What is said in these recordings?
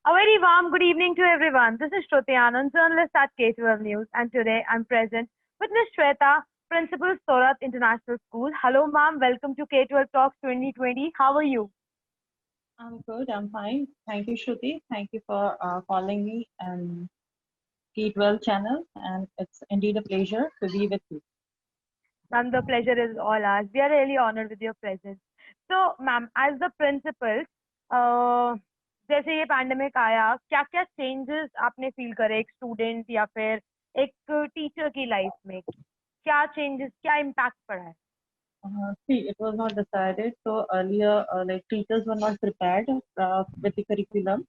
A very warm good evening to everyone. This is Shruti Anand, journalist at K12 News, and today I'm present with Ms. Shweta, Principal Sorat International School. Hello, ma'am. Welcome to K12 Talks 2020. How are you? I'm good. I'm fine. Thank you, Shruti. Thank you for calling me and K12 channel, and it's indeed a pleasure to be with you. Ma'am, the pleasure is all ours. We are really honored with your presence. So, ma'am, as the principal, uh, जैसे ये pandemic आया, क्या क्या changes आपने feel करे एक student या फिर एक टीचर की लाइफ में? क्या चेंजेस, क्या इम्पैक्ट पड़ा है? See, it was not decided. So earlier, like teachers were not prepared with the curriculum,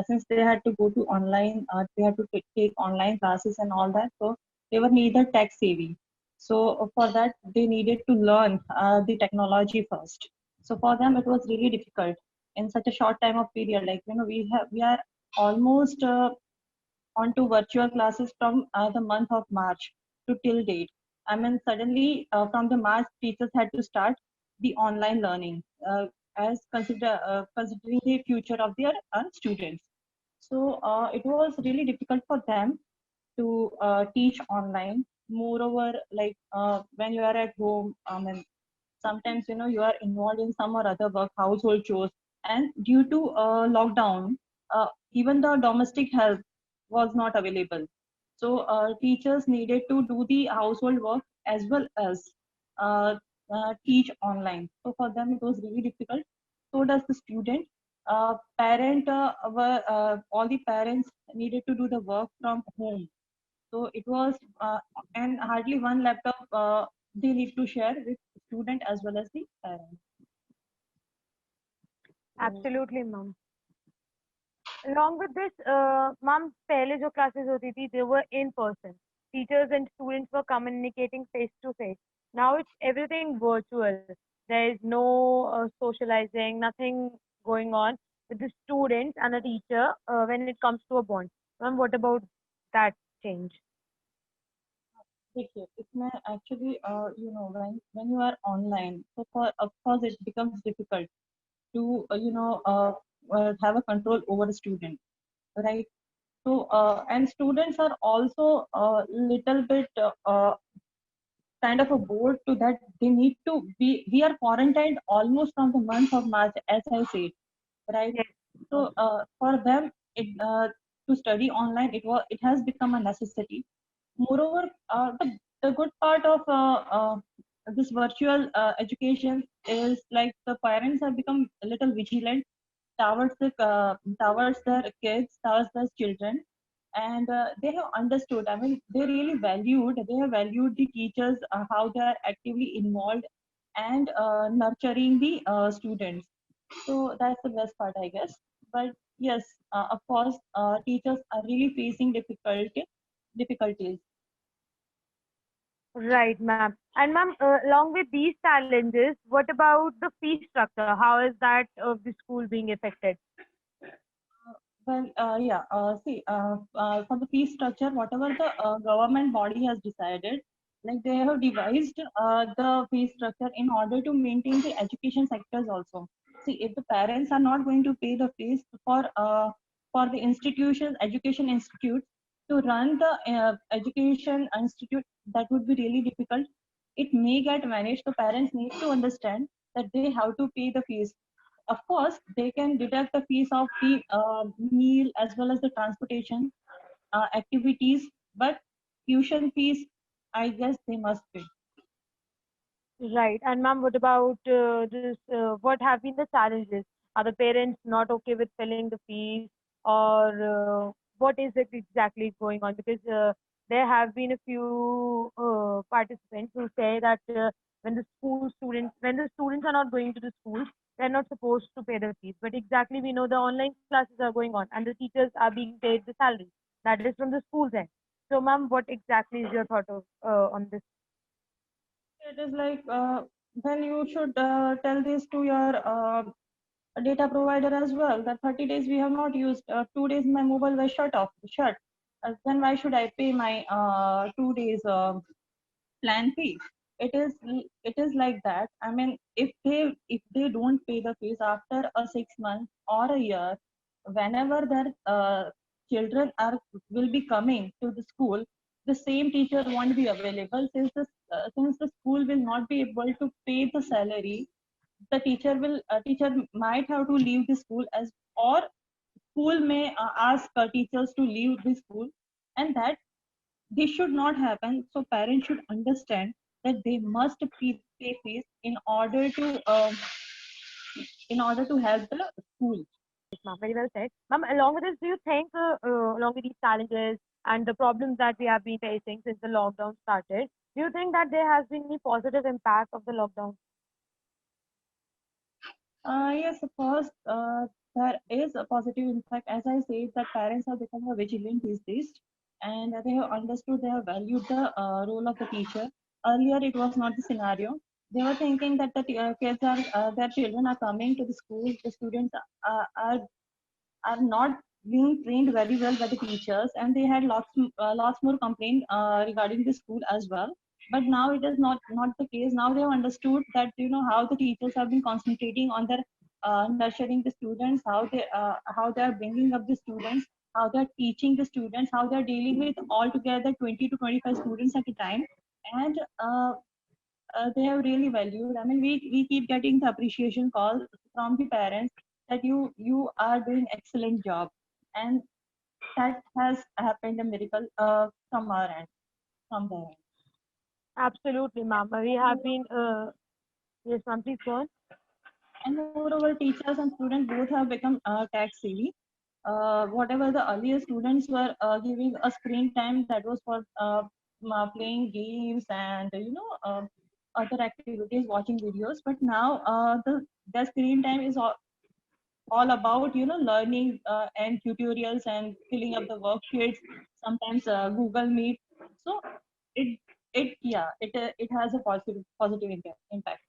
since they had to go to online, they had to take online classes and all that. So they were neither tech savvy. So for that, they needed to learn the technology first. So for them, it was really difficult in such a short time of period. Like we are almost onto virtual classes from the month of March to till date. I mean, suddenly from the March, teachers had to start the online learning as considering the future of their students. So it was really difficult for them to teach online. Moreover, like when you are at home, I mean, sometimes you are involved in some or other work, household chores, and due to lockdown, even the domestic help was not available. So teachers needed to do the household work as well as uh, teach online. So for them it was really difficult. So does the student. All the parents needed to do the work from home. So it was, and hardly one laptop they need to share with student as well as the parents. So Absolutely, ma'am. Along with this, ma'am, पहले जो classes होती थी, they were in person. Teachers and students were communicating face to face. Now it's everything virtual. There is no socializing, nothing going on with the students and a teacher when it comes to a bond. Ma'am, what about that change? देखिए इसमें actually when you are online, so for of course it becomes difficult to have a control over a student, right? So and students are also a little bit kind of a bored to that they need to be. We are quarantined almost from the month of March, as I said, right? Yes. So for them, to study online, it has become a necessity. Moreover, the good part of this virtual education is like the parents have become a little vigilant towards their kids, towards their children, and they have understood. I mean, they have valued the teachers, how they are actively involved and nurturing the students. So that's the best part, I guess. But yes, of course, teachers are really facing difficulties. Right, ma'am. And ma'am, along with these challenges, what about the fee structure? How is that of the school being affected? Well, yeah. For the fee structure, whatever the government body has decided, like they have devised the fee structure in order to maintain the education sectors also. See, if the parents are not going to pay the fees for the institutions, education institutes to run the education institute, that would be really difficult. It may get managed. The parents need to understand that they have to pay the fees. Of course, they can deduct the fees of the meal as well as the transportation activities, but tuition fees, I guess they must pay. Right. And ma'am, what about this? What have been the challenges? Are the parents not okay with filling the fees, or what is it exactly going on? Because there have been a few participants who say that when the students are not going to the schools, they're not supposed to pay the fees. But exactly, we know the online classes are going on, and the teachers are being paid the salary. That is from the school's end. So, ma'am, what exactly is your thought of on this? It is like then you should tell this to your data provider as well. That 30 days we have not used. 2 days my mobile was shut. Then why should I pay my 2 days plan fee? It is like that. I mean, if they don't pay the fees after a 6 months or a year, whenever their children are will be coming to the school, the same teacher won't be available, since the school will not be able to pay the salary. The teacher might have to leave the school, as or school may ask teachers to leave the school, and that this should not happen. So parents should understand that they must pay fees in order to help the school. Ma'am, very well said. Ma'am, along with this, do you think, along with these challenges and the problems that we have been facing since the lockdown started, do you think that there has been any positive impact of the lockdown? Yes, of course, there is a positive impact. As I said, that parents have become a vigilant these days, and they have understood, they have valued the role of the teacher. Earlier, it was not the scenario. They were thinking that the kids their children are coming to the school, the students are not being trained very well by the teachers, and they had lots more complaint regarding the school as well. But now it is not the case. Now they have understood that, how the teachers have been concentrating on their nurturing the students, how they are bringing up the students, how they are teaching the students, how they are dealing with altogether 20 to 25 students at a time. And they have really valued. I mean, we keep getting the appreciation calls from the parents that you are doing excellent job, and that has happened a miracle from our end, from their end. Absolutely, ma'am. We have been, yes, ma'am, please go on. And moreover, teachers and students both have become tech savvy. Whatever the earlier students were giving a screen time, that was for playing games and other activities, watching videos. But now the screen time is all about learning and tutorials and filling up the worksheets, sometimes Google Meet. So it it has a positive impact.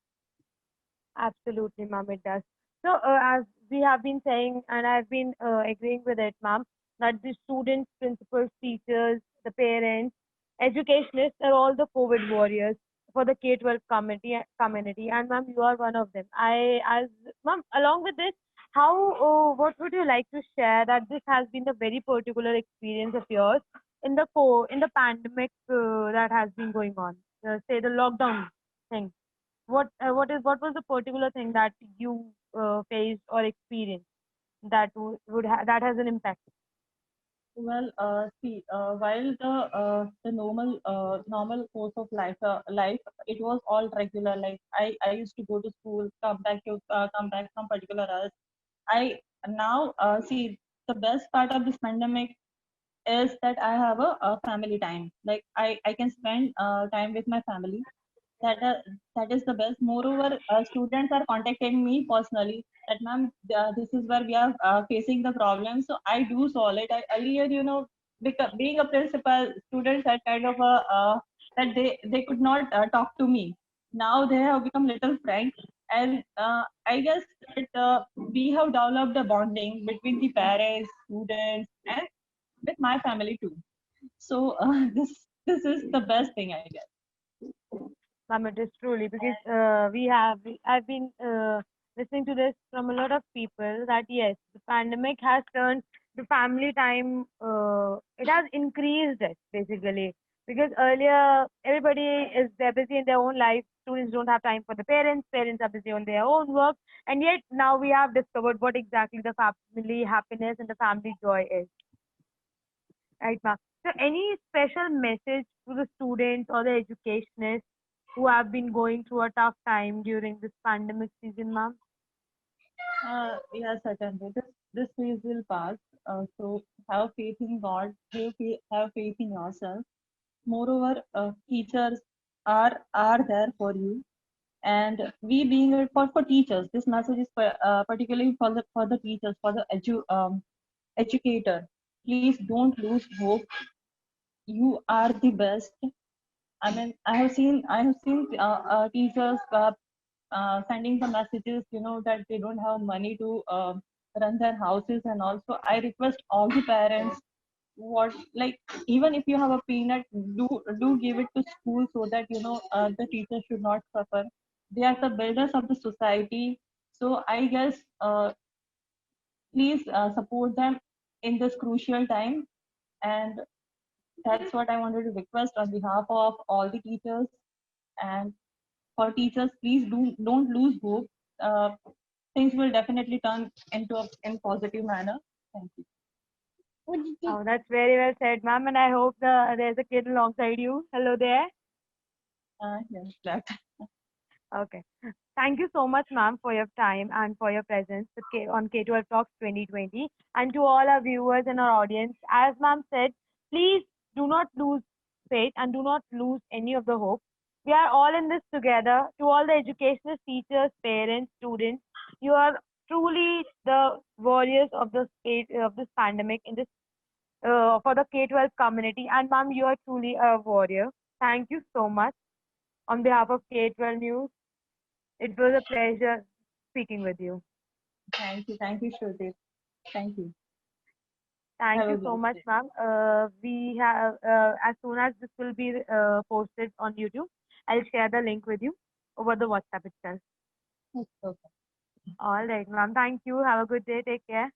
Absolutely, ma'am, it does. So, as we have been saying, and I've been agreeing with it, ma'am, that the students, principals, teachers, the parents, educationists are all the COVID warriors for the K-12 community, and ma'am, you are one of them. As ma'am, along with this, what would you like to share that this has been a very particular experience of yours in the pandemic that has been going on, say the lockdown thing? What was the particular thing that you faced or experienced that that has an impact? Well, see, while the normal course of life, it was all regular. Like I used to go to school, come back from particular hours. I now see, the best part of this pandemic is that I have a family time. Like I can spend time with my family. That is the best. Moreover, students are contacting me personally that, ma'am, this is where we are facing the problem. So I do solve it. Earlier, being a principal, students are kind of that they could not talk to me. Now they have become little frank, and I guess that we have developed a bonding between the parents, students, and with my family too. So this is the best thing, I guess. Ma'am, it is truly because I've been listening to this from a lot of people that yes, the pandemic has turned the family time. It has increased it basically because earlier everybody is they're busy in their own life. Students don't have time for the parents. Parents are busy on their own work, and yet now we have discovered what exactly the family happiness and the family joy is. Right, ma'am. So, any special message to the students or the educationists who have been going through a tough time during this pandemic season, ma'am? Yes, certainly. This phase will pass. So have faith in God. Have faith in yourself. Moreover, teachers are there for you, and we being for teachers. This message is particularly for the teachers, for the educator. Please don't lose hope. You are the best. I mean, I have seen teachers sending the messages, that they don't have money to run their houses, and also I request all the parents, what like even if you have a peanut, do give it to school, so that the teachers should not suffer. They are the builders of the society. So I guess please support them in this crucial time. And that's what I wanted to request on behalf of all the teachers. And for teachers, please don't lose hope. Uh, Things will definitely turn into in positive manner. Thank you. Oh, that's very well said, ma'am. And I hope there's a kid alongside you. Hello there. Yes, that. Okay. Thank you so much, ma'am, for your time and for your presence with on K12 Talks 2020. And to all our viewers and our audience, as ma'am said, please do not lose faith and do not lose any of the hope. We are all in this together. To all the educational teachers, parents, students, you are truly the warriors of of this pandemic in this for the K12 community. And ma'am, you are truly a warrior. Thank you so much on behalf of K12 News. It was a pleasure speaking with you. Thank you, Shruti. Thank you. Thank Have a you so blessed much, day. ma'am. We have as soon as this will be posted on YouTube, I'll share the link with you over the WhatsApp itself. Okay. All right, ma'am. Thank you. Have a good day. Take care.